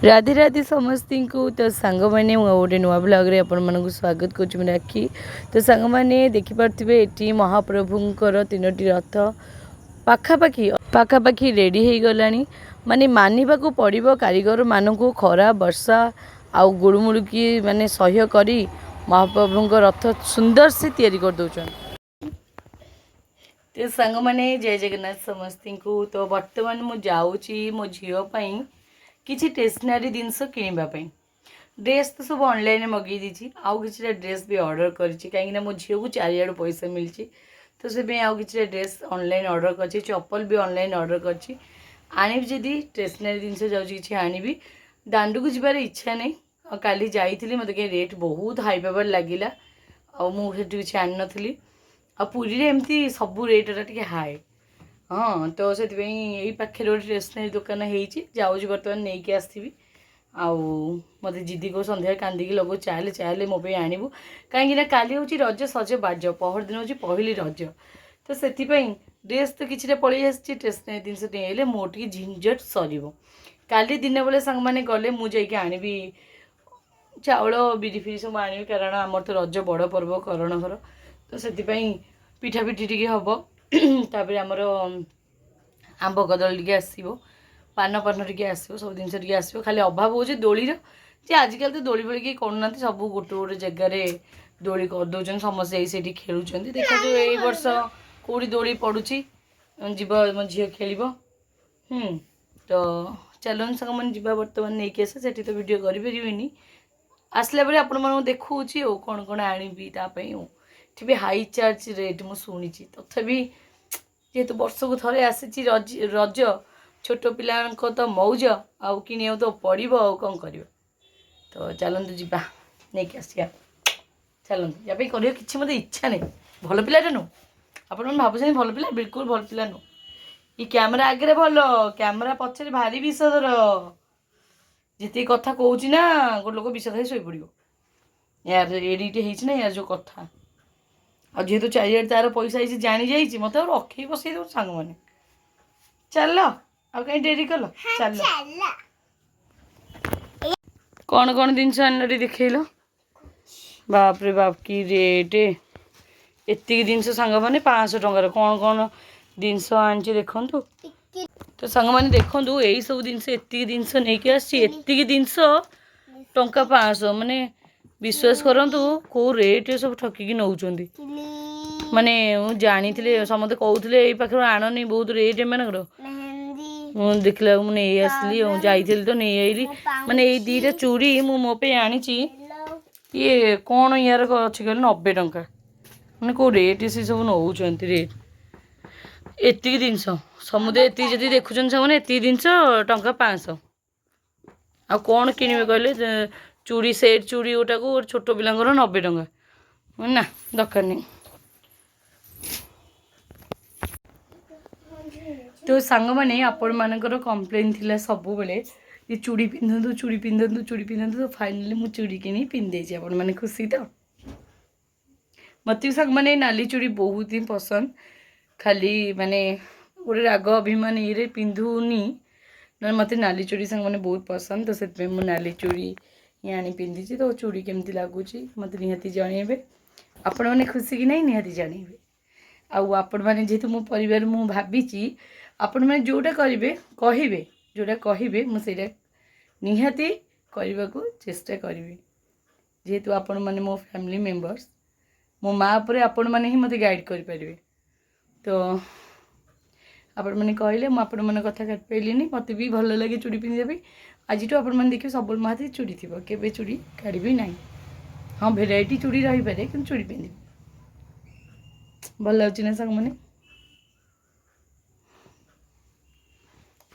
राधे राधे समस्त को तो सांग मैंने गोटे नुआ ब्लग्रे आपण स्वागत करुँ राखी। तो सांग मैंने देखिपे ये महाप्रभुंर 3टी रथ पाखापाखि पाखापाखि रेडी हो गला माने मानवा को पड़ो कारीगर मानक खरा वर्षा आउ गुड़मुड़की माने सह्य करी महाप्रभुंर रथ सुंदर से तैयारी कर दौरान। तो सांग मैंने जय जगन्नाथ समस्त को। तो बर्तमान मु जाऊँगी मो झीपाई किसी स्टेशनरी जिनस किणापी ड्रेस तो सब ऑनलाइन मगई दी आउ कि ड्रेस भी ऑर्डर कहीं मो झील को चारियाड़ पैसा मिली तो से आउ कि ड्रेस ऑनलाइन ऑर्डर कर चप्पल भी ऑनलाइन ऑर्डर कर आनी जदि स्टेशनरी जिनस जाऊँगी आनी दांडू को जबार इच्छा नहीं। काली जाइली मत कहीं रेट बहुत हाई पावर लगिला मुझे किसी आनी नी आ पुरी एमती सब रेट टे हाई। हाँ तो से यही पाखे गोटे स्टेशनरी दुकान होगी बर्तमान नहीं कि आसवि आउ मत जिदी को सन्ध्या कांदिकी लगो चाले चाले मो आणबू कहीं काली हूँ रज सज बाज पहर दिन हूँ पहली रज तो से ड्रेस तो किसी पलि आसी स्टेशनरी जिनस नहीं मोटे झंझट सर काली दिन बेले सांग मैंने गले मुझे आणबी चाउल बिरी फिरी सब आनी कारण आमर तो रज बड़ पर्व करण घर तो से पिठा पिठी टी हम तापर आमर आंब कदल टे आसो पान पान टे आसो सब जिन टे आसो खाली अभाव हो दोलीर जे आजिकल तो दोली बोली कहीं करना सब गोटे गोटे जगार दोली करदे समस्ते से खेलुं देखा जो यही वर्ष कौटी दोली पड़ुची जीव मो झी खेल तो चलन सांग मैंने जीवा बर्तमान नहीं कि आसे तो वीडियो करें आसला बेले आपण मैं देखा कौन कौन आनी ये भी हाई चार्ज रेट मुझे शुणी तथापि जेहेतु वर्ष को थे आसी रज छोट पिला तो मौज आउ कि तो पड़ो आ कौन कर तो चलतु जी नहीं कि आसिया चलतु या कर कि मत इच्छा नहीं भल पिलाटा नु आपण भावुं भल पिला बिल्कुल भल पिला नु ये कैमेरा आगे भल कैमेरा पछे भारी विषधर जिते कथा कहूँ ना गोटे लोक विष खाई शोपड़ यार एडिटे ना यार जो कथा आ जेहेतु चारिआड तार पैसा ही जानी जाइए मत रखे बसई दो सांग मैंने चल आ कहीं डेरी कल चल कौन कौन जिनस आनी देखल बाप रे बाप की रेट एतिक जिनस सांग मैंने 500 टंकार कौन कौन जिनस आनी देखु तो सांग मैंने देखु यही सब जिनस एतिक जिनस नहीं आसतिक जिनस टंका 500 माने विश्वास करतु कौ रेट सब ठकिकी नौ माने जानी समझे कहते ये पाखे आणनी बहुत रेट एम देखला मुझे आसली जाइली तो नहीं आई माने ये दीटा चूड़ी मोपे आनी ये कौन यार अच्छी कहले 90 टंका मैंने कौ रेट से सब नौ रेट एतिक जिनस समुदाय एति जदि देखुं से एतिक जिनस टंका 500 आ कौन किणवे कहले चूड़ी सेट चूड़ी गोटा को छोट पिला 90 टंका ना दरकार नहीं। तो सांग मैंने आपण मानकर कम्प्लेन थिला सब बेले ये चूड़ी पिंधु चूड़ी पिंधु चूड़ी पिंधु तो फाइनाली मु चूड़ी किनी पिंधे आपण मैंने खुशी तो मत सांग मैंने नाली चूड़ी बहुत ही पसंद खाली माने गोटे राग अभिमान ये पिंधुनी ना मत नाली चूड़ी सांग मैंने बहुत पसंद तो से मु नाली चूड़ी ये आनी पिंधि तो चूड़ी केमती लगुच मत निहाती जनइबे आपण मैंने खुशी कि नहीं निहाती जनइबे आपण मैंने जेहेतु मो परिवार मु भावी आपण मैंने जोटा करेंगे कहे जोटा कहे मुझे निहाती करने को चेष्टा करी जेहेतु आपण मैंने मो फैमिली मेंबर्स मो माँ पर आपण मैंने ही मत गाइड करें तो आपण मैंने कहले मुझे मन कथा काट पाइलिनी मत भी भल लगे चूड़ी पिंधे आज आपण मैंने देखिए सब हाथ चूड़ी थी केवे चूड़ी काढ़ी ना हाँ भेराइटी चूड़ी रही पारे कि चूड़ी पिंधि भल लगे ना सांग मैंने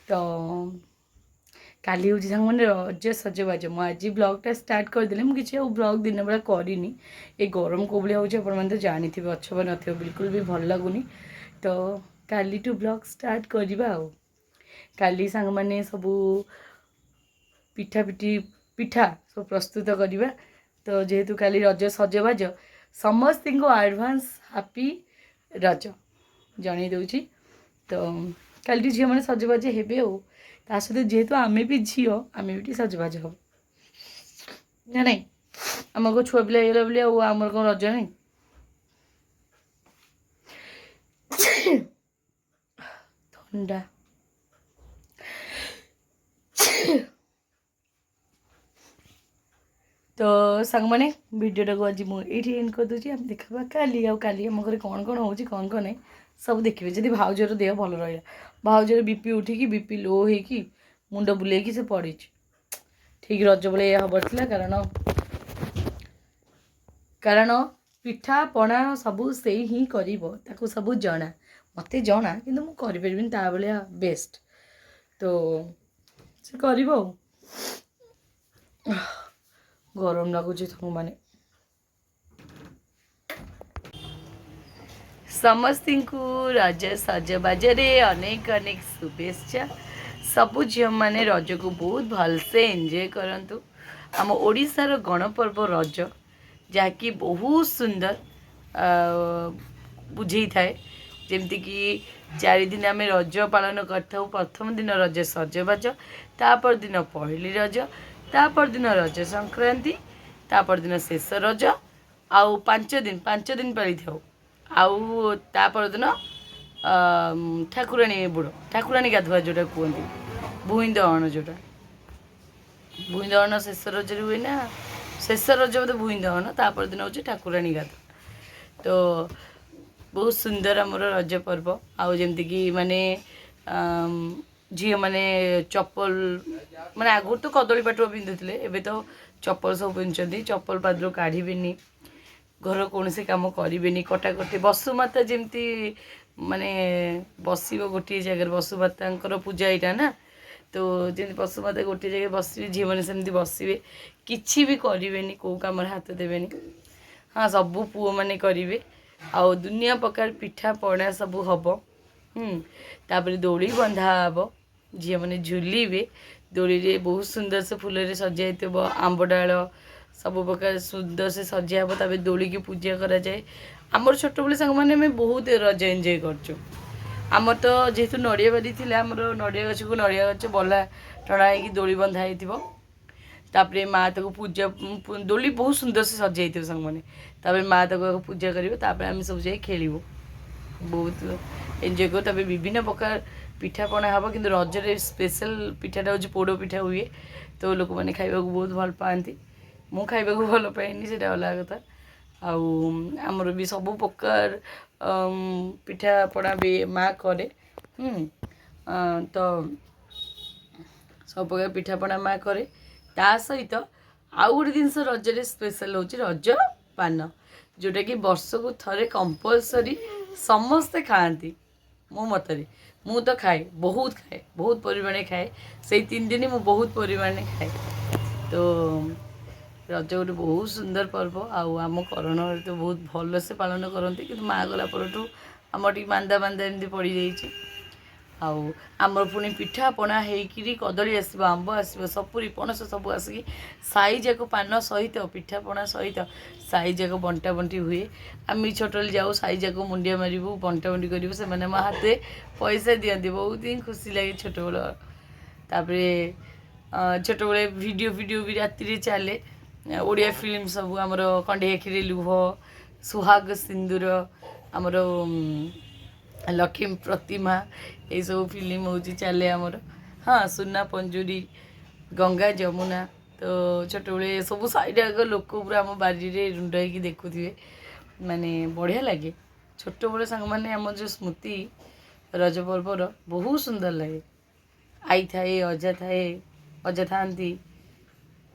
तो काली हूँ सांग मैंने रज सजबाज मुझे आज ब्लॉगटा स्टार्ट करदे मुझे ब्लॉग दिन बेला करनी ये गरम को भाया हो तो जानी थे अच्छे न बिल्कुल भी भल लगुनि तो काली टू ब्लॉग स्टार्ट करवा काली सांग मैंने सबू पिठा पिठी पिठा सब प्रस्तुत करवा तो जेहेतु काली रज सजबाज समस्त को एडवांस हैप्पी रज जन दूँ तो काली झील मैंने सजबाज हे ତା ସହିତ ଯେହେତୁ ଆମେ ବି ଝିଅ ଆମେ ବି ଟିକେ ସଜବାଜ ହବ ନା ନାଇଁ। ଆମର କ'ଣ ଛୁଆ ପିଲା ହେଇଗଲା ବୋଲି ଆଉ ଆମର କ'ଣ ରଜ ନାହିଁ। ଥଣ୍ଡା ତ ସାଙ୍ଗମାନେ ଭିଡ଼ିଓଟାକୁ ଆଜି ମୁଁ ଏଇଠି ଏଣ୍ଡ କରିଦେଉଛି। ଆମେ ଦେଖିବା କାଲି, ଆଉ କାଲି ଆମ ଘରେ କ'ଣ କ'ଣ ହେଉଛି କ'ଣ କ'ଣ ନାହିଁ ସବୁ ଦେଖିବେ। ଯଦି ଭାଉଜର ଦେହ ଭଲ ରହିଲା, ଭାଉଜର ବିପି ଉଠିକି ବିପି ଲୋ ହେଇକି ମୁଣ୍ଡ ବୁଲେଇକି ସେ ପଡ଼ିଛି। ଠିକ୍ ରଜ ବେଳେ ଏହା ହବାର ଥିଲା, କାରଣ ପିଠା ପଣା ସବୁ ସେଇ ହିଁ କରିବ, ତାକୁ ସବୁ ଜଣା। ମୋତେ ଜଣା କିନ୍ତୁ ମୁଁ କରିପାରିବିନି ତା ଭଳିଆ ବେଷ୍ଟ, ତ ସେ କରିବ ଆଉ। ଗରମ ଲାଗୁଛି ତୁମମାନେ। ସମସ୍ତଙ୍କୁ ରଜ ସଜବାଜରେ ଅନେକ ଅନେକ ଶୁଭେଚ୍ଛା। ସବୁ ଝିଅମାନେ ରଜକୁ ବହୁତ ଭଲସେ ଏନ୍ଜୟ କରନ୍ତୁ। ଆମ ଓଡ଼ିଶାର ଗଣପର୍ବ ରଜ, ଯାହାକି ବହୁତ ସୁନ୍ଦର ବୁଝେଇଥାଏ। ଯେମିତିକି 4 ଦିନ ଆମେ ରଜ ପାଳନ କରିଥାଉ। ପ୍ରଥମ ଦିନ ରଜ ସଜବାଜ, ତାପର ଦିନ ପହିଲି ରଜ, ତାପର ଦିନ ରଜ ସଂକ୍ରାନ୍ତି, ତାପର ଦିନ ଶେଷ ରଜ, ଆଉ 5 ଦିନ ପାଳିଥାଉ। ଆଉ ତାପର ଦିନ ଠାକୁରାଣୀ ଗାଧୁଆ ଯେଉଁଟା କୁହନ୍ତି, ଭୂଇଁ ଦହନ ଯେଉଁଟା। ଭୂଇଁ ଦହନ ଶେଷ ରଜରେ ହୁଏ ନା, ଶେଷ ରଜ ବୋଧେ ଭୂଇଁ ଦହନ, ତାପର ଦିନ ହେଉଛି ଠାକୁରାଣୀ ଗାଧୁଆ। ତ ବହୁତ ସୁନ୍ଦର ଆମର ରଜ ପର୍ବ। ଆଉ ଯେମିତିକି ମାନେ ଝିଅମାନେ ଚପଲ, ମାନେ ଆଗରୁ ତ କଦଳୀ ପାଟୁଆ ପିନ୍ଧୁଥିଲେ, ଏବେ ତ ଚପଲ ସବୁ ପିନ୍ଧୁଛନ୍ତି। ଚପଲ ପାଦରୁ କାଢ଼ିବେନି, ଘର କୌଣସି କାମ କରିବେନି। କଟାକଟି ବସୁମାତା ଯେମିତି ମାନେ ବସିବ ଗୋଟିଏ ଜାଗାରେ, ବସୁମାତାଙ୍କର ପୂଜା ଏଇଟା ନା, ତ ଯେମିତି ବସୁମାତା ଗୋଟିଏ ଜାଗାରେ ବସିବେ, ଝିଅମାନେ ସେମିତି ବସିବେ, କିଛି ବି କରିବେନି, କେଉଁ କାମରେ ହାତ ଦେବେନି। ହଁ, ସବୁ ପୁଅମାନେ କରିବେ। ଆଉ ଦୁନିଆ ପ୍ରକାର ପିଠା ପଣା ସବୁ ହେବ। ତାପରେ ଦୋଳି ବନ୍ଧା ହେବ, ଝିଅମାନେ ଝୁଲିବେ। ଦୋଳିରେ ବହୁତ ସୁନ୍ଦର ସେ ଫୁଲରେ ସଜା ହେଇଥିବ, ଆମ୍ବ ଡାଳ ସବୁ ପ୍ରକାର ସୁନ୍ଦର ସେ ସଜା ହେବ। ତାପରେ ଦୋଳିକି ପୂଜା କରାଯାଏ। ଆମର ଛୋଟବେଳେ ସାଙ୍ଗମାନେ ଆମେ ବହୁତ ରଜ ଏନ୍ଜୟ କରିଛୁ। ଆମର ତ ଯେହେତୁ ନଡ଼ିଆ ବାରି ଥିଲା, ଆମର ନଡ଼ିଆ ଗଛକୁ ନଡ଼ିଆ ଗଛ ବଲା ଟଣା ହେଇକି ଦୋଳି ବନ୍ଧା ହେଇଥିବ। ତାପରେ ମାଆ ତାକୁ ପୂଜା, ଦୋଳି ବହୁତ ସୁନ୍ଦର ସେ ସଜା ହେଇଥିବ ସାଙ୍ଗମାନେ। ତାପରେ ମାଆ ତାକୁ ପୂଜା କରିବ, ତାପରେ ଆମେ ସବୁ ଯାଇ ଖେଳିବୁ, ବହୁତ ଏନ୍ଜୟ କରୁ। ତାପରେ ବିଭିନ୍ନ ପ୍ରକାର ପିଠାପଣା ହେବ, କିନ୍ତୁ ରଜରେ ସ୍ପେଶାଲ ପିଠାଟା ହେଉଛି ପୋଡ଼ ପିଠା ହୁଏ। ତ ଲୋକମାନେ ଖାଇବାକୁ ବହୁତ ଭଲ ପାଆନ୍ତି। ମୁଁ ଖାଇବାକୁ ଭଲ ପାଏନି, ସେଇଟା ଅଲଗା କଥା। ଆଉ ଆମର ବି ସବୁ ପ୍ରକାର ପିଠାପଣା ବି ମାଆ କରେ। ତ ସବୁ ପ୍ରକାର ପିଠାପଣା ମାଆ କରେ। ତା ସହିତ ଆଉ ଗୋଟେ ଜିନିଷ ରଜରେ ସ୍ପେଶାଲ ହେଉଛି ରଜ ପାନ, ଯେଉଁଟାକି ବର୍ଷକୁ ଥରେ କମ୍ପଲସରି ସମସ୍ତେ ଖାଆନ୍ତି। ମୋ ମତରେ ମୁଁ ତ ଖାଏ, ବହୁତ ପରିମାଣରେ ଖାଏ। ସେଇ 3 ଦିନ ମୁଁ ବହୁତ ପରିମାଣରେ ଖାଏ। ତ ରଜ ଗୋଟେ ବହୁତ ସୁନ୍ଦର ପର୍ବ। ଆଉ ଆମ କରଣରେ ତ ବହୁତ ଭଲସେ ପାଳନ କରନ୍ତି, କିନ୍ତୁ ମାଆ ଗଲା ପରଠୁ ଆମର ଟିକେ ମାନ୍ଦା ଏମିତି ପଡ଼ିଯାଇଛି। ଆଉ ଆମର ପୁଣି ପିଠାପଣା ହେଇକିରି କଦଳୀ ଆସିବ, ଆମ୍ବ ଆସିବ, ସପୁରି ପଣସ ସବୁ ଆସିକି ସାଇଯାକ ପାନ ସହିତ ପିଠାପଣା ସହିତ ସାଇଯାକ ବଣ୍ଟା ବଣ୍ଟି ହୁଏ। ଆମେ ଛୋଟବେଳେ ଯାଉ ସାଇଯାକ ମୁଣ୍ଡିଆ ମାରିବୁ, ବଣ୍ଟା ବଣ୍ଟି କରିବୁ। ସେମାନେ ଆମ ହାତରେ ପଇସା ଦିଅନ୍ତି, ବହୁତ ହିଁ ଖୁସି ଲାଗେ ଛୋଟବେଳ। ତାପରେ ଛୋଟବେଳେ ଭିଡ଼ିଓ ବି ରାତିରେ ଚାଲେ, ଓଡ଼ିଆ ଫିଲ୍ମ ସବୁ ଆମର କଣ୍ଢେଇ ଆଖିରେ ଲୁହ, ସୁହାଗ ସିନ୍ଦୁର, ଆମର ଲକ୍ଷ୍ମୀ ପ୍ରତିମା, ଏଇସବୁ ଫିଲ୍ମ ହେଉଛି ଚାଲେ ଆମର। ହଁ, ସୁନା ପଞ୍ଜୁରୀ, ଗଙ୍ଗା ଯମୁନା। ତ ଛୋଟବେଳେ ସବୁ ସାଇଡ଼୍ ଆଗ ଲୋକ ପୁରା ଆମ ବାରିରେ ରୁଣ୍ଡ ହେଇକି ଦେଖୁଥିବେ, ମାନେ ବଢ଼ିଆ ଲାଗେ। ଛୋଟବେଳେ ସାଙ୍ଗମାନେ ଆମର ଯେଉଁ ସ୍ମୃତି ରଜ ପର୍ବର ବହୁତ ସୁନ୍ଦର ଲାଗେ। ଆଈ ଥାଏ, ଅଜା ଥାଆନ୍ତି,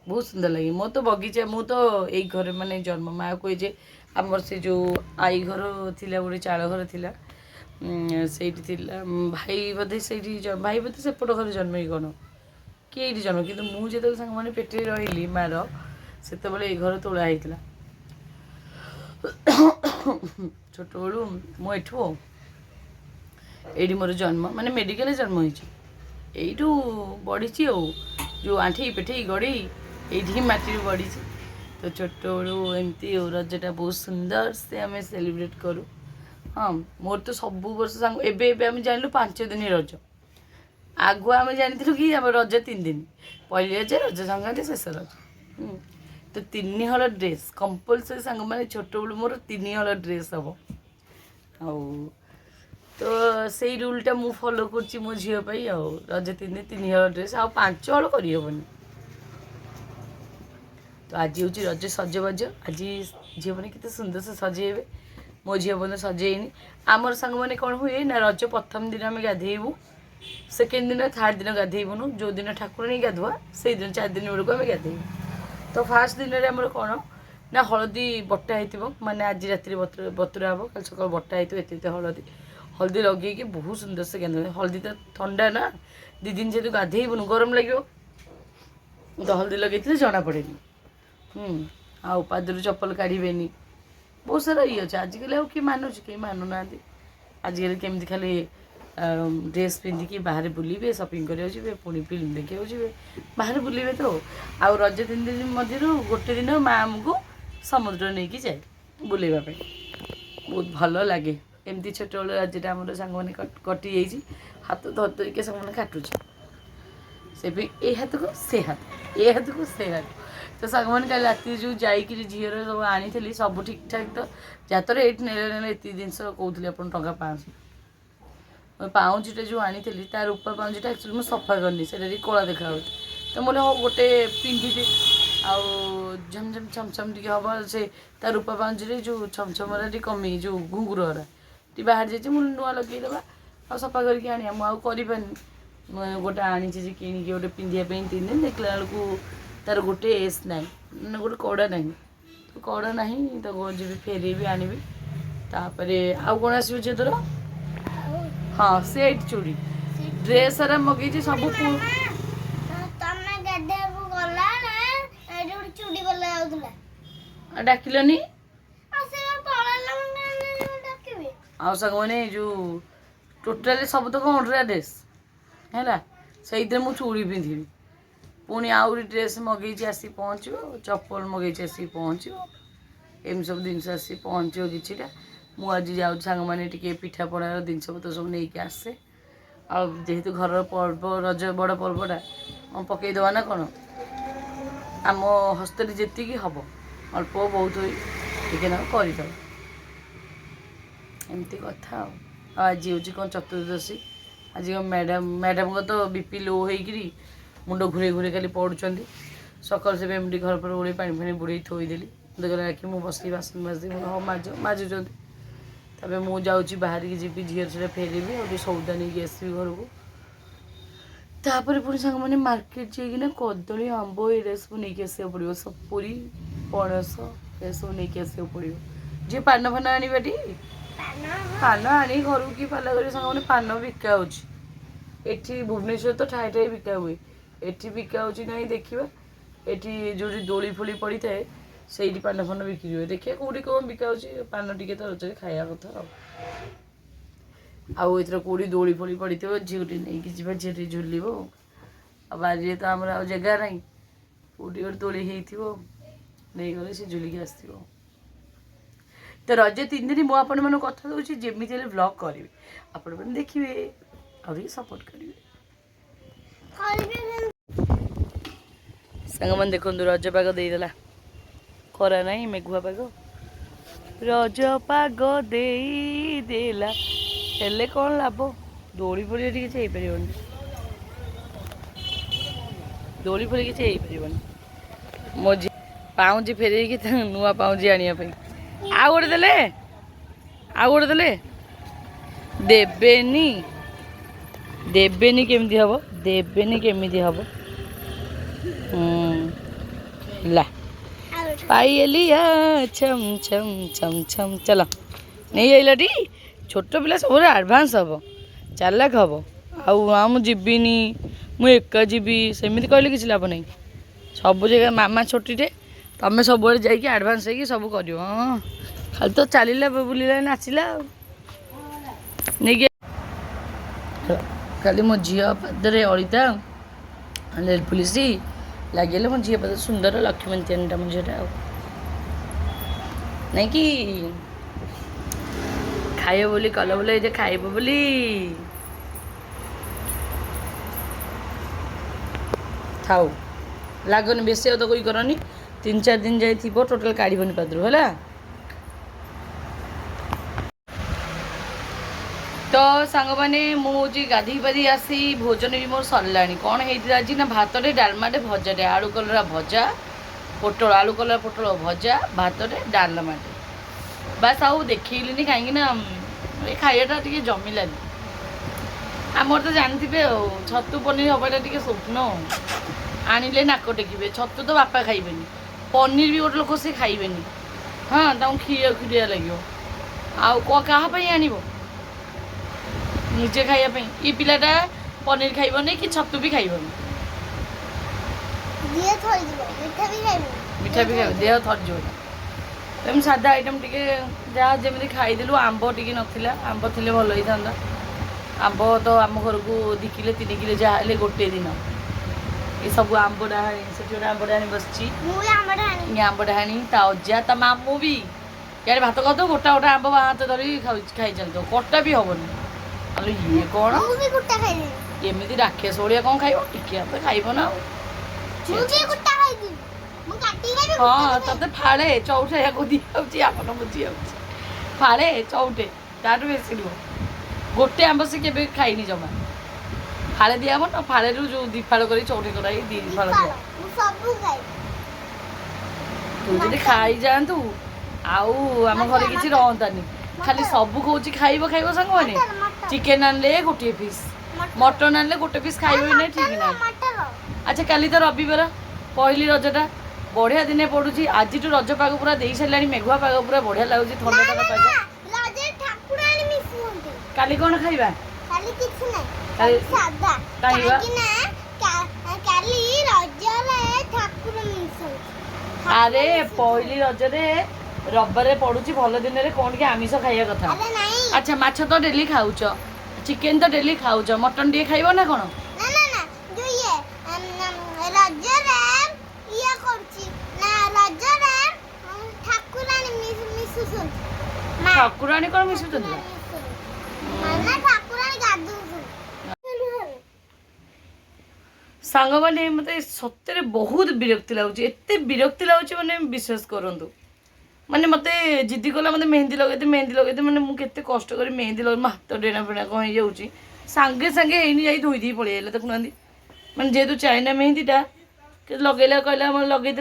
ବହୁତ ସୁନ୍ଦର ଲାଗେ। ମୋ ତ ବଗିଚା, ମୁଁ ତ ଏଇ ଘରେ ମାନେ ଜନ୍ମ। ମାଆ କୁହେ ଯେ ଆମର ସେ ଯେଉଁ ଆଈ ଘର ଥିଲା, ଗୋଟେ ଚାଳ ଘର ଥିଲା, ସେଇଠି ଥିଲା। ଭାଇ ବୋଧେ ସେପଟ ଘରେ ଜନ୍ମ କି କ'ଣ, କି ଏଇଠି ଜନ୍ମ। କିନ୍ତୁ ମୁଁ ଯେତେବେଳେ ସାଙ୍ଗମାନେ ପେଟରେ ରହିଲି ମାଆର, ସେତେବେଳେ ଏଇ ଘର ତୋଳା ହେଇଥିଲା। ଛୋଟବେଳୁ ମୁଁ ଏଇଠି ମୋର ଜନ୍ମ, ମାନେ ମେଡ଼ିକାଲରେ ଜନ୍ମ ହେଇଛି, ଏଇଠୁ ବଢ଼ିଛି। ଆଉ ଯେଉଁ ଆଣ୍ଠେଇ ପେଠେଇ ଗଡ଼େଇ ଏଇଠି ହିଁ ମାଟିରୁ ବଢ଼ିଛି। ତ ଛୋଟବେଳୁ ଏମିତି ଆଉ ରଜଟା ବହୁତ ସୁନ୍ଦର ସେ ଆମେ ସେଲିବ୍ରେଟ୍ କରୁ। ହଁ, ମୋର ତ ସବୁ ବର୍ଷ ସାଙ୍ଗ, ଏବେ ଆମେ ଜାଣିଲୁ 5 ଦିନ ରଜ। ଆଗୁଆ ଆମେ ଜାଣିଥିଲୁ କି ଆମ ରଜ 3 ଦିନ, ପହିଲି ରଜ, ରଜ ସଂକ୍ରାନ୍ତି, ଶେଷ ରଜ। ତ 3 ହଳ ଡ୍ରେସ୍ କମ୍ପଲସରି ସାଙ୍ଗମାନେ, ଛୋଟବେଳୁ ମୋର 3 ହଳ ଡ୍ରେସ୍ ହେବ। ଆଉ ତ ସେଇ ରୁଲ୍ଟା ମୁଁ ଫଲୋ କରୁଛି ମୋ ଝିଅ ପାଇଁ। ଆଉ ରଜ 3 ଦିନ 3 ହଳ ଡ୍ରେସ୍, ଆଉ 5 ହଳ କରିହେବନି। ତ ଆଜି ହେଉଛି ରଜ ସଜବାଜ। ଆଜି ଝିଅମାନେ କେତେ ସୁନ୍ଦର ସେ ସଜେଇବେ। ମୋ ଝିଅ ପର୍ଯ୍ୟନ୍ତ ସଜେଇନି। ଆମର ସାଙ୍ଗମାନେ କ'ଣ ହୁଏ ନା, ରଜ ପ୍ରଥମ ଦିନ ଆମେ ଗାଧେଇବୁ, ସେକେଣ୍ଡ ଦିନ ଥାର୍ଡ଼ ଦିନ ଗାଧେଇବୁନୁ। ଯେଉଁ ଦିନ ଠାକୁରାଣୀ ଗାଧୁଆ ସେଇଦିନ 4 ଦିନ ବେଳକୁ ଆମେ ଗାଧେଇବୁ। ତ ଫାର୍ଷ୍ଟ ଦିନରେ ଆମର କ'ଣ ନା, ହଳଦୀ ବଟା ହେଇଥିବ, ମାନେ ଆଜି ରାତିରେ ବତୁରା ହେବ, କାଲି ସକାଳୁ ବଟା ହେଇଥିବ ଏତେ ଏତେ ହଳଦୀ ଲଗେଇକି ବହୁତ ସୁନ୍ଦର ସେ ଗାଧୋଇ। ହଳଦୀଟା ଥଣ୍ଡା ନା, 2 ଦିନ ଯେହେତୁ ଗାଧେଇବୁନୁ ଗରମ ଲାଗିବ, ତ ହଳଦୀ ଲଗେଇଥିଲେ ଜଣାପଡ଼େନି। ଆଉ ପାଦରୁ ଚପଲ କାଢ଼ିବେନି। ବହୁତ ସାରା ଇଏ ଅଛି। ଆଜିକାଲି ଆଉ କିଏ ମାନୁଛି? କେହି ମାନୁନାହାନ୍ତି। ଆଜିକାଲି କେମିତି ଖାଲି ଡ୍ରେସ୍ ପିନ୍ଧିକି ବାହାରେ ବୁଲିବେ, ସପିଂ କରିବାକୁ ଯିବେ, ପୁଣି ଫିଲ୍ମ ଦେଖିବାକୁ ଯିବେ, ବାହାରେ ବୁଲିବେ। ତ ଆଉ ରଜ 3 ଦିନ ମଧ୍ୟରୁ ଗୋଟେ ଦିନ ମା ଆମକୁ ସମୁଦ୍ର ନେଇକି ଯାଏ ବୁଲେଇବା ପାଇଁ। ବହୁତ ଭଲ ଲାଗେ। ଏମିତି ଛୋଟବେଳ ରଜଟା ଆମର ସାଙ୍ଗମାନେ କଟିଯାଇଛି। ହାତ ଧରିକି ସାଙ୍ଗମାନେ କାଟୁଛି। ସେ ବି ଏ ହାତକୁ ସେ ହାତ, ଏ ହାତକୁ ସେ ହାତ। ତ ସାଙ୍ଗମାନେ କାଲି ରାତିରେ ଯେଉଁ ଯାଇକିରି ଝିଅର ସବୁ ଆଣିଥିଲି, ସବୁ ଠିକ୍ଠାକ୍। ତ ଯାତର ଏଇଠି ନେଲେ ଏତିକି ଜିନିଷ କହୁଥିଲି ଆପଣ, ଟଙ୍କା 500। ପାଉଁଜିଟା ଯେଉଁ ଆଣିଥିଲି, ତା ରୂପା ପାଉଁଜିଟା ଆକ୍ଚୁଆଲି ମୁଁ ସଫା କରିନି, ସେଇଟା ଟିକେ କଳା ଦେଖାଯାଉଛି। ତ ମୁଁ ହଉ ଗୋଟେ ପିନ୍ଧିଦିଏ, ଆଉ ଝମଝମ ଛମଛମ ଟିକେ ହେବ। ସେ ତା ରୂପା ପାଉଁଜିରେ ଯେଉଁ ଛମଛମରା ଟିକେ କମି, ଯେଉଁ ଘୁଙ୍ଗୁରରା ଟିକେ ବାହାରି ଯାଇଛି। ମୁଁ ନୂଆ ଲଗେଇଦେବା, ଆଉ ସଫା କରିକି ଆଣିବା। ମୁଁ ଆଉ କରିପାରିନି। ମୁଁ ଗୋଟେ ଆଣିଛି ଯେ କିଣିକି ଗୋଟେ ପିନ୍ଧିବା ପାଇଁ 3 ଦିନ, ଦେଖିଲା ବେଳକୁ ତାର ଗୋଟେ ଏସ୍ ନାହିଁ, ମାନେ ଗୋଟେ କଡ଼ା ନାହିଁ। କଡ଼ା ନାହିଁ, ତାକୁ ଯିବି ଫେରେଇବି, ଆଣିବି। ତାପରେ ଆଉ କ'ଣ ଆସିବ ଯେ ତୋର? ହଁ, ସେଟ୍ ଚୁଡ଼ି ଡ୍ରେସ୍ ସାରା ମଗେଇଛି ସବୁ। ଡାକିଲନି? ଆଉ ସାଙ୍ଗମାନେ ଯେଉଁ ଟୋଟାଲି ସବୁ ତକ ଅଣ୍ଡ୍ରା ଡ୍ରେସ୍ ହେଲା, ସେଇଥିରେ ମୁଁ ଚୁଡ଼ି ପିନ୍ଧିବି। ପୁଣି ଆହୁରି ଡ୍ରେସ୍ ମଗେଇଛି, ଆସିକି ପହଞ୍ଚିବ। ଚପଲ ମଗେଇଛି, ଆସିକି ପହଞ୍ଚିବ। ଏମିତି ସବୁ ଜିନିଷ ଆସିକି ପହଞ୍ଚିବ କିଛିଟା। ମୁଁ ଆଜି ଯାଉଛି ସାଙ୍ଗମାନେ ଟିକେ ପିଠାପଣାର ଜିନିଷପତ୍ର ସବୁ ନେଇକି ଆସେ। ଆଉ ଯେହେତୁ ଘରର ପର୍ବ, ରଜ ବଡ଼ ପର୍ବଟା, ପକେଇଦେବା ନା କ'ଣ? ଆମ ହସ୍ତରେ ଯେତିକି ହେବ, ଅଳ୍ପ ବହୁତ ଟିକେ ନାକୁ କରିଦେବା, ଏମିତି କଥା। ଆଉ ଆଜି ହେଉଛି କ'ଣ ଚତୁର୍ଦ୍ଦଶୀ। ଆଜି କ'ଣ ମ୍ୟାଡ଼ାମଙ୍କ ତ BP ଲୋ ହେଇକିରି ମୁଣ୍ଡ ଘୁରେଇ ଖାଲି ପଡ଼ୁଛନ୍ତି। ସକାଳୁ ସେ ଏମିତି ଘର ପରେ ଓଳେଇ ପାଣି ଫାଣି ବୁଡ଼େଇ ଥୋଇଦେଲି। ଦେଖିଲା ଆଖି ମୁଁ ବସିକି ବାସନ ମାଜିଦେବି। ହଁ, ମାଜୁଛନ୍ତି। ତାପରେ ମୁଁ ଯାଉଛି ବାହାରିକି ଯିବି, ଝିଅ ସେଟା ଫେରିବି, ଆଉ ଟିକେ ସଉଦା ନେଇକି ଆସିବି ଘରକୁ। ତାପରେ ପୁଣି ସାଙ୍ଗମାନେ ମାର୍କେଟ ଯାଇକିନା କଦଳୀ, ଆମ୍ବ ଏଇଟା ସବୁ ନେଇକି ଆସିବାକୁ ପଡ଼ିବ। ସପୁରୀ, ପଣସ ଏସବୁ ନେଇକି ଆସିବାକୁ ପଡ଼ିବ। ଝିଅ ପାନ ଫାନ ଆଣିବାଟି? ପାନ ଆଣି ଘରକୁ କି ପାଲା କରିବେ ସାଙ୍ଗମାନେ? ପାନ ବିକା ହେଉଛି ଏଠି ଭୁବନେଶ୍ୱର, ତ ଠାଏ ଠାଏ ବିକା ହୁଏ। ଏଠି ବିକା ହେଉଛି ନାହିଁ, ଦେଖିବା। ଏଠି ଯେଉଁଠି ଦୋଳି ଫୋଳି ପଡ଼ିଥାଏ, ସେଇଠି ପାନ ଫାନ ବିକ୍ରି ହୁଏ। ଦେଖିବା କେଉଁଠି କ'ଣ ବିକା ହେଉଛି। ପାନ ଟିକେ ତ ରଜରେ ଖାଇବା କଥା। ଆଉ ଏଥର କେଉଁଠି ଦୋଳି ଫୋଳି ପଡ଼ିଥିବ, ଝିଅଟି ନେଇକି ଯିବା, ଝିଅଟି ଝୁଲିବ। ଆଉ ବାରିରେ ତ ଆମର ଆଉ ଜାଗା ନାହିଁ, କେଉଁଠି ଗୋଟେ ଦୋଳି ହେଇଥିବ, ନେଇଗଲେ ସେ ଝୁଲିକି ଆସିଥିବ। ତ ରଜ 3 ଦିନ ମୁଁ ଆପଣମାନଙ୍କୁ କଥା ଦେଉଛି, ଯେମିତି ହେଲେ ବ୍ଲଗ୍ କରିବି, ଆପଣମାନେ ଦେଖିବେ, ଆଉ ଟିକେ ସପୋର୍ଟ କରିବେ। ସାଙ୍ଗମାନେ ଦେଖନ୍ତୁ, ରଜ ପାଗ ଦେଇଦେଲା। ଖରା ନାହିଁ, ମେଘୁଆ ପାଗ। ରଜ ପାଗ ଦେଇଦେଲା, ହେଲେ କ'ଣ ଲାଭ? ଦୋଳି ଫୋଳି ଏଠି କିଛି ହେଇପାରିବନି। ମୋ ପାଉଁଜି ଫେରେଇକି ନୂଆ ପାଉଁଜି ଆଣିବା ପାଇଁ। ଆଉ ଗୋଟେ ଦେଲେ ଦେବେନି କେମିତି ହବ? ला पाइली छम छम छम छम चल नहीं आइलटी छोट पिला सब आडभांस हम चालाक हम आ मुझीनि मुझे जीवी सेमती कहले कि लाभ नहीं सब जगह मामा छोटीटे तुम सब जाकि आडभांस हो सब कर खाली तो चलला बुलला नाचला नहीं खाली मो झी पादे अलिता नेल पुलिस लगे मो झी पाद सुंदर लक्ष्मणता मो झीटा नहीं कि खाइब बोली कल बोले खाइब बोली थाऊ लागनी बेसी तो कोई करनी 3-4 दिन जाए थी टोटाल काढ़नी पादरू है। तो सांग मैंने मुझे गाधी पाधी आसी भोजन भी मोर सरला कौन होता आज ना भातटे डालमाटे भजाटे आलू कलरा भजा पोटल आलू कलरा पोटल भजा भातटे डालमाटे बास आउ देखनी कहीं खाइटा टे जमिलानी आमर तो जानते छतु पनीर हवाटा टे स्वप्न आनिले नाक टेकिबे छतु तो बापा खाइबेनी पनीर भी गोटे लोक से खाइबेनी हाँ खीर खीरिया लगे आउ क्या आनिब निजे खाइबा ये पिलाटा पनीर खाइबनी कि छतु भी खाइबनी मिठा भी खाइब देह थरज एम सादा आइटम टे जहाँ जमी खाईदेलु आंब टे नाला आंब थे भल होता आंब तो आम घर को 2 किलो 3 किलो जहाँ गोटे दिन ये सब आंब डाणी से गोटे आंब डाणी बस आंब डाणी ता अजा ता मामू भी यार भात खाऊ गोटा गोटा आंब हाथ धरी खाई चलते कटा भी हेनी अरे ये कौन एमती राक्षस ओडिया कौन खाइब टिकिया तो खाइब ना हाँ ते फाड़े चौटे या दिखाऊँ आप बुझी फाड़े चौटे तार बेस गोटे आंब से केबे खाइनी जमा फाड़े दिहब ना फाड़े जो 2 फाड़ कर चौटे कर 2 फाड़ दिया तू जी खाई जातु आम घर किसी रहतानी खाली सब कौच खाइब खाइब सांग मैंने चिकेन आनले गोटे पीस मटन आनले गोटे पीस खाइब ना ठीक ना। अच्छा काली तो रविवार पहली रजटा बढ़िया दिने पड़ुची आज रज पाग पूरा दे सारा मेघुआ पाग पूरा बढ़िया लगुच थंडा थंडा पाग काली कौन खाइबा अरे पहली रजरे रविवार पड़ुची भल दिन में कौन के आमिष खाइया कथा अच्छा माछ तो डेली खाऊच चिकेन तो डेली खाऊच मटन टे खाइब ना कौन ठाकुराणी कौन मिशुचंती सांग मैंने मत सत्य बहुत विरक्ति लगुच एत विरक्ति लगुच मैंने विश्वास करूँ माने मत जिद्दी कला मत मेहंदी लगे मैंने मुझे कष्ट कर मेहंदी लगे हाथ डेणा फेणा कौन हो जाऊँगी सांगे सांगे है जा धोई पड़े देखुना मैंने जेहेतु चाइना मेहंदीटा लगेला कहला लगे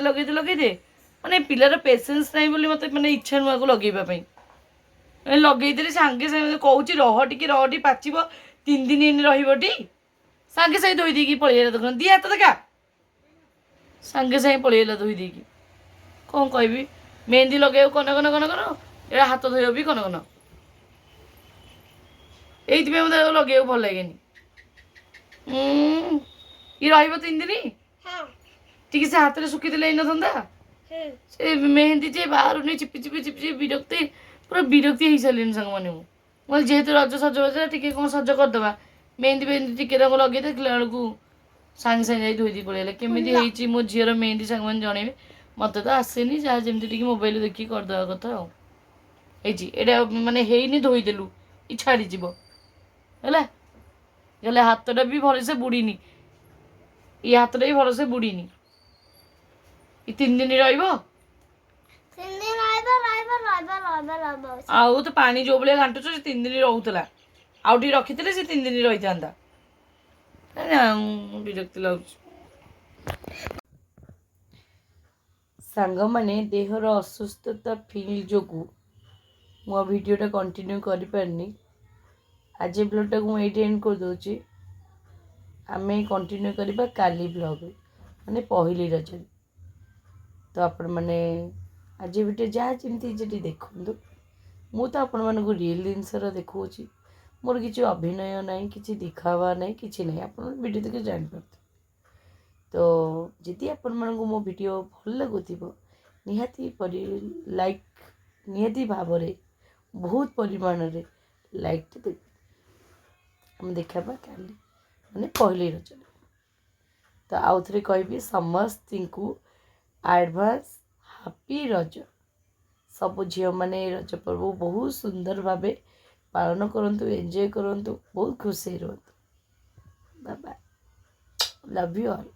मैंने पिलार पेसेंस ना बोली मत मैंने इच्छा नुआ को लगेवाई लगे सांगे सांगे कौच रह टी पाचिब 3 दिन इन रही सांगे सांगे धोई देकी पलैला देखुना दी हाथ देखा सांगे सांगे पलैला धोई देकी कौन कहबी मेहंदी लगे कन कन कन कन ये हाथ धोब भी कन कन ये मत लगे भल लगे ये रही 3 दिन ठीक से हाथ में सुखी देले ना से मेहंदी जे बाहर नहीं चिपी चिपी चिपी विरक्ति पूरा विरक्ति हो सारे सांग मैंने मुझे जेहेतु रज सजबाज टे कौन सज करदे मेहंदी मेहंदी टे लगे देखला बेलू सांगे सांगे धोई पड़ेगा केमी मो झीर मेहंदी सांग मैंने जनइबे मत तो आसेनी जहाँ जमी मोबाइल देखिए करदे कथा ये मानने है धोईदेलु ये छाड़ीज है हाथटा भी भलसे बुड़ीनी ये हाथटा भी भलसे बुड़ीनी ये 3 दिन आउ तो पानी जो भाई घाटुच 3 दिन रोला आउ रखी थे 3 दिन रही था विरक्ति लगुच सांग मैंने देहर असुस्थता फिल जो मो भिडटा कंटिन्यू कर पारनी आज ब्लॉगटा को ये एंड कर दूची आम कंटिन्यू करवा काली ब्लॉग माने पहली रज तो आपण मैंने आज भिडियो जहाँ जमी जी देखु मु तो आपण मानक रियल जिनसर देखी मोर किसी अभिनय ना कि दिखावा ना कि ना आप भिडियो देख जापर तो जदि आपण मानक मो भिडियो भल लगुव निहाती लाइक निहाती भाव बहुत परिमाण रे लाइक तो हम देखा काली माने पहली रज तो आउ थे कहबी समस्त को एडवांस हैप्पी रज सब झील मैंने रज पर्व बहुत सुंदर भाव पालन करूँ एंजॉय करूँ बहुत खुशी रुहतु bye bye love you all.